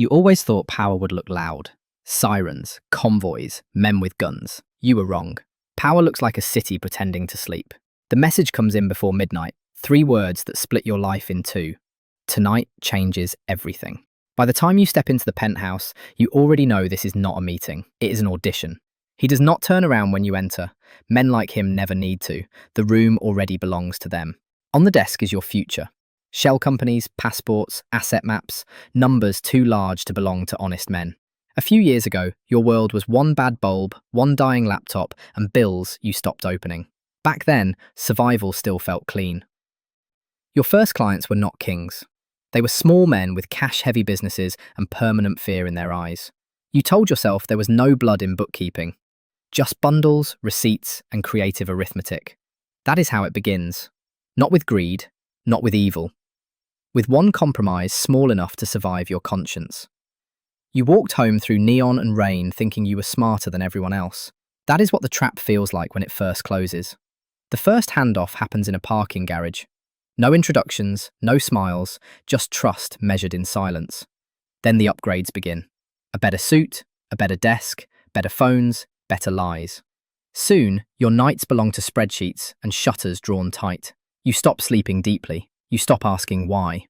You always thought power would look loud. Sirens, convoys, men with guns. You were wrong. Power looks like a city pretending to sleep. The message comes in before midnight. 3 words that split your life in 2. Tonight changes everything. By the time you step into the penthouse, you already know this is not a meeting. It is an audition. He does not turn around when you enter. Men like him never need to. The room already belongs to them. On the desk is your future. Shell companies, passports, asset maps, numbers too large to belong to honest men. A few years ago, your world was 1 bad bulb, 1 dying laptop, and bills you stopped opening. Back then, survival still felt clean. Your first clients were not kings. They were small men with cash-heavy businesses and permanent fear in their eyes. You told yourself there was no blood in bookkeeping. Just bundles, receipts, and creative arithmetic. That is how it begins. Not with greed, not with evil. With one compromise small enough to survive your conscience. You walked home through neon and rain thinking you were smarter than everyone else. That is what the trap feels like when it first closes. The first handoff happens in a parking garage. No introductions, no smiles, just trust measured in silence. Then the upgrades begin. A better suit, a better desk, better phones, better lies. Soon, your nights belong to spreadsheets and shutters drawn tight. You stop sleeping deeply. You stop asking why.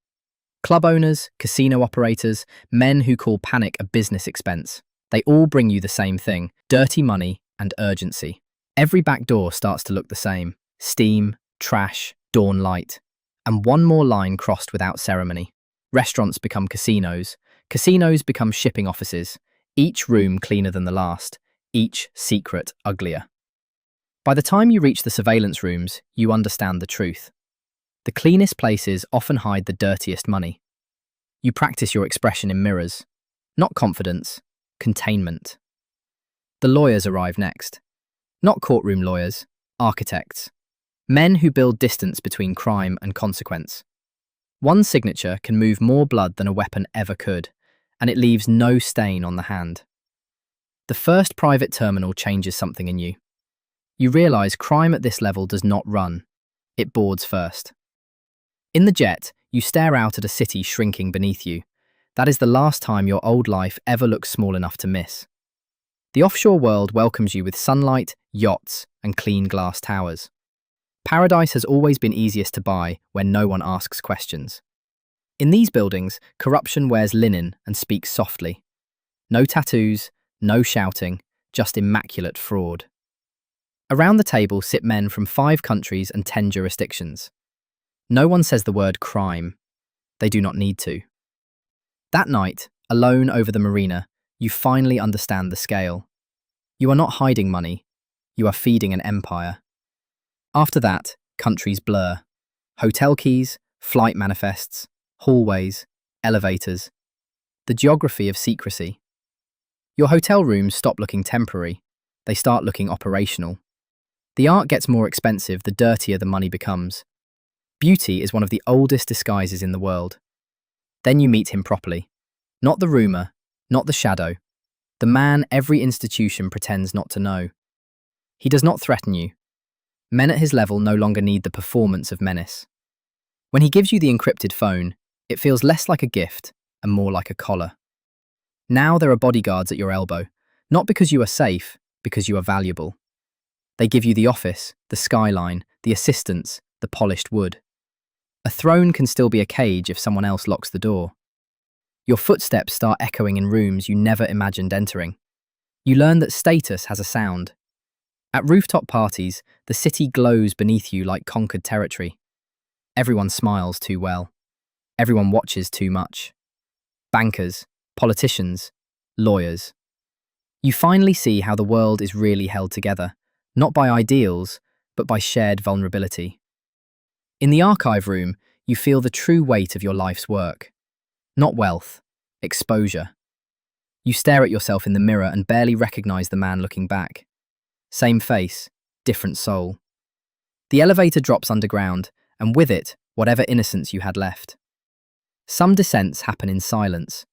Club owners, casino operators, men who call panic a business expense. They all bring you the same thing: dirty money and urgency. Every back door starts to look the same: steam, trash, dawn light. And one more line crossed without ceremony. Restaurants become casinos. Casinos become shipping offices. Each room cleaner than the last. Each secret uglier. By the time you reach the surveillance rooms, you understand the truth. The cleanest places often hide the dirtiest money. You practice your expression in mirrors. Not confidence, containment. The lawyers arrive next. Not courtroom lawyers, architects. Men who build distance between crime and consequence. One signature can move more blood than a weapon ever could, and it leaves no stain on the hand. The first private terminal changes something in you. You realize crime at this level does not run. It boards first. In the jet, you stare out at a city shrinking beneath you. That is the last time your old life ever looks small enough to miss. The offshore world welcomes you with sunlight, yachts, and clean glass towers. Paradise has always been easiest to buy when no one asks questions. In these buildings, corruption wears linen and speaks softly. No tattoos, no shouting, just immaculate fraud. Around the table sit men from 5 countries and 10 jurisdictions. No one says the word crime. They do not need to. That night, alone over the marina, you finally understand the scale. You are not hiding money. You are feeding an empire. After that, countries blur. Hotel keys, flight manifests, hallways, elevators. The geography of secrecy. Your hotel rooms stop looking temporary. They start looking operational. The art gets more expensive the dirtier the money becomes. Beauty is one of the oldest disguises in the world. Then you meet him properly. Not the rumour, not the shadow. The man every institution pretends not to know. He does not threaten you. Men at his level no longer need the performance of menace. When he gives you the encrypted phone, it feels less like a gift and more like a collar. Now there are bodyguards at your elbow, not because you are safe, because you are valuable. They give you the office, the skyline, the assistants, the polished wood. A throne can still be a cage if someone else locks the door. Your footsteps start echoing in rooms you never imagined entering. You learn that status has a sound. At rooftop parties, the city glows beneath you like conquered territory. Everyone smiles too well. Everyone watches too much. Bankers, politicians, lawyers. You finally see how the world is really held together, not by ideals, but by shared vulnerability. In the archive room, you feel the true weight of your life's work. Not wealth, exposure. You stare at yourself in the mirror and barely recognize the man looking back. Same face, different soul. The elevator drops underground, and with it, whatever innocence you had left. Some descents happen in silence.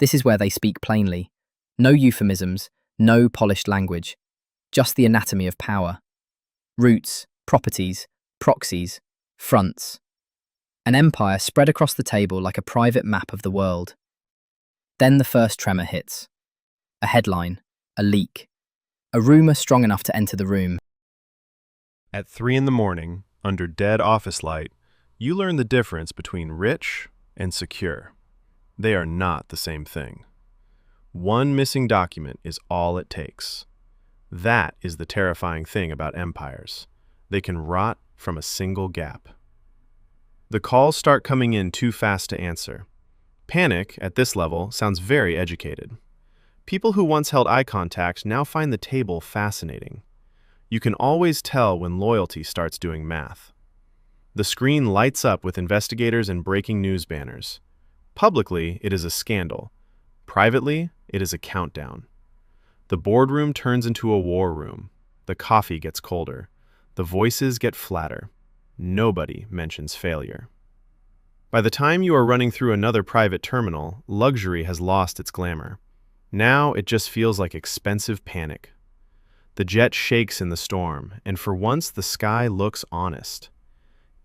This is where they speak plainly. No euphemisms, no polished language. Just the anatomy of power. Roots, properties, proxies, fronts. An empire spread across the table like a private map of the world. Then the first tremor hits. A headline, a leak, a rumor strong enough to enter the room. At 3 in the morning, under dead office light, you learn the difference between rich and secure. They are not the same thing. One missing document is all it takes. That is the terrifying thing about empires. They can rot from a single gap. The calls start coming in too fast to answer. Panic, at this level, sounds very educated. People who once held eye contact now find the table fascinating. You can always tell when loyalty starts doing math. The screen lights up with investigators and breaking news banners. Publicly, it is a scandal. Privately, it is a countdown. The boardroom turns into a war room. The coffee gets colder. The voices get flatter. Nobody mentions failure. By the time you are running through another private terminal, luxury has lost its glamour. Now it just feels like expensive panic. The jet shakes in the storm, and for once the sky looks honest.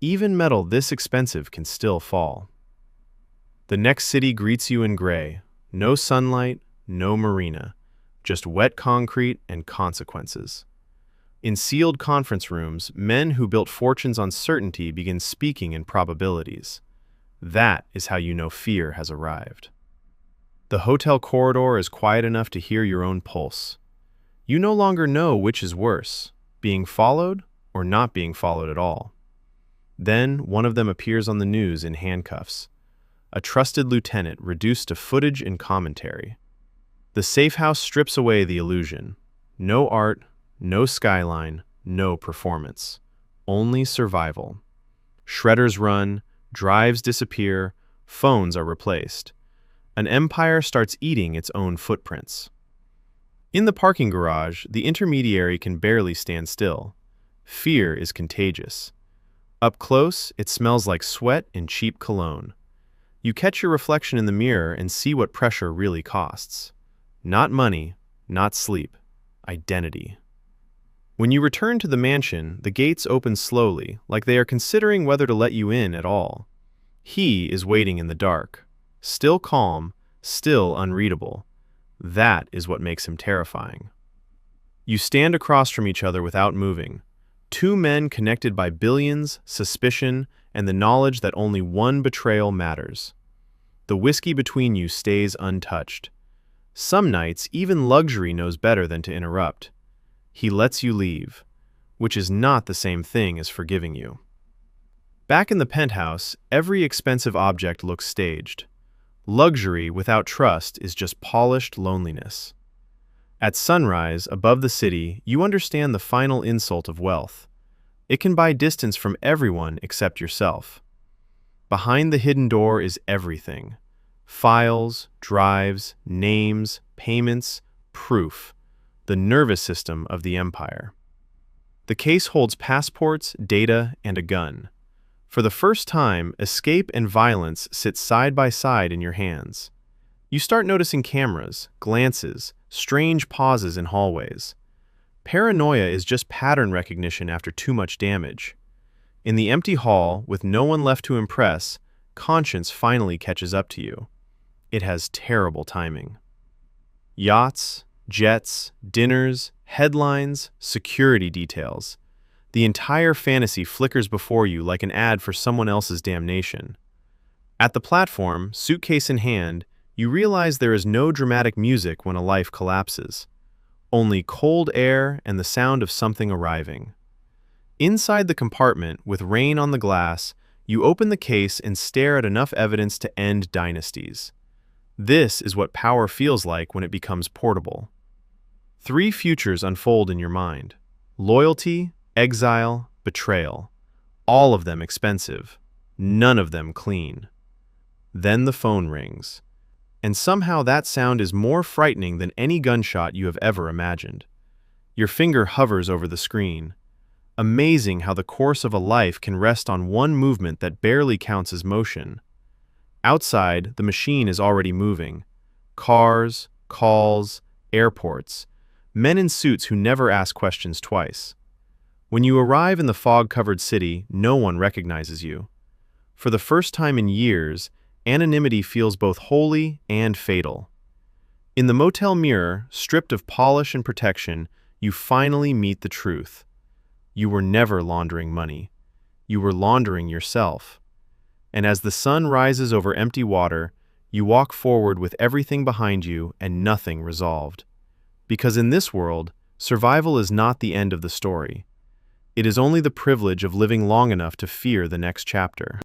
Even metal this expensive can still fall. The next city greets you in gray. No sunlight, no marina. Just wet concrete and consequences. In sealed conference rooms, men who built fortunes on certainty begin speaking in probabilities. That is how you know fear has arrived. The hotel corridor is quiet enough to hear your own pulse. You no longer know which is worse, being followed or not being followed at all. Then one of them appears on the news in handcuffs. A trusted lieutenant reduced to footage and commentary. The safe house strips away the illusion. No art, no skyline, no performance. Only survival. Shredders run, drives disappear, phones are replaced. An empire starts eating its own footprints. In the parking garage, the intermediary can barely stand still. Fear is contagious. Up close, it smells like sweat and cheap cologne. You catch your reflection in the mirror and see what pressure really costs. Not money, not sleep, identity. When you return to the mansion, the gates open slowly, like they are considering whether to let you in at all. He is waiting in the dark, still calm, still unreadable. That is what makes him terrifying. You stand across from each other without moving. Two men connected by billions, suspicion, and the knowledge that only one betrayal matters. The whiskey between you stays untouched. Some nights, even luxury knows better than to interrupt. He lets you leave, which is not the same thing as forgiving you. Back in the penthouse, every expensive object looks staged. Luxury without trust is just polished loneliness. At sunrise, above the city, you understand the final insult of wealth. It can buy distance from everyone except yourself. Behind the hidden door is everything. Files, drives, names, payments, proof. The nervous system of the empire. The case holds passports, data, and a gun. For the first time, escape and violence sit side by side in your hands. You start noticing cameras, glances, strange pauses in hallways. Paranoia is just pattern recognition after too much damage. In the empty hall, with no one left to impress, conscience finally catches up to you. It has terrible timing. Yachts, jets, dinners, headlines, security details. The entire fantasy flickers before you like an ad for someone else's damnation. At the platform, suitcase in hand, you realize there is no dramatic music when a life collapses. Only cold air and the sound of something arriving. Inside the compartment, with rain on the glass, you open the case and stare at enough evidence to end dynasties. This is what power feels like when it becomes portable. 3 futures unfold in your mind. Loyalty, exile, betrayal. All of them expensive. None of them clean. Then the phone rings. And somehow that sound is more frightening than any gunshot you have ever imagined. Your finger hovers over the screen. Amazing how the course of a life can rest on one movement that barely counts as motion. Outside, the machine is already moving. Cars, calls, airports. Men in suits who never ask questions twice. When you arrive in the fog-covered city, no one recognizes you. For the first time in years, anonymity feels both holy and fatal. In the motel mirror, stripped of polish and protection, you finally meet the truth. You were never laundering money. You were laundering yourself. And as the sun rises over empty water, you walk forward with everything behind you and nothing resolved. Because in this world, survival is not the end of the story. It is only the privilege of living long enough to fear the next chapter.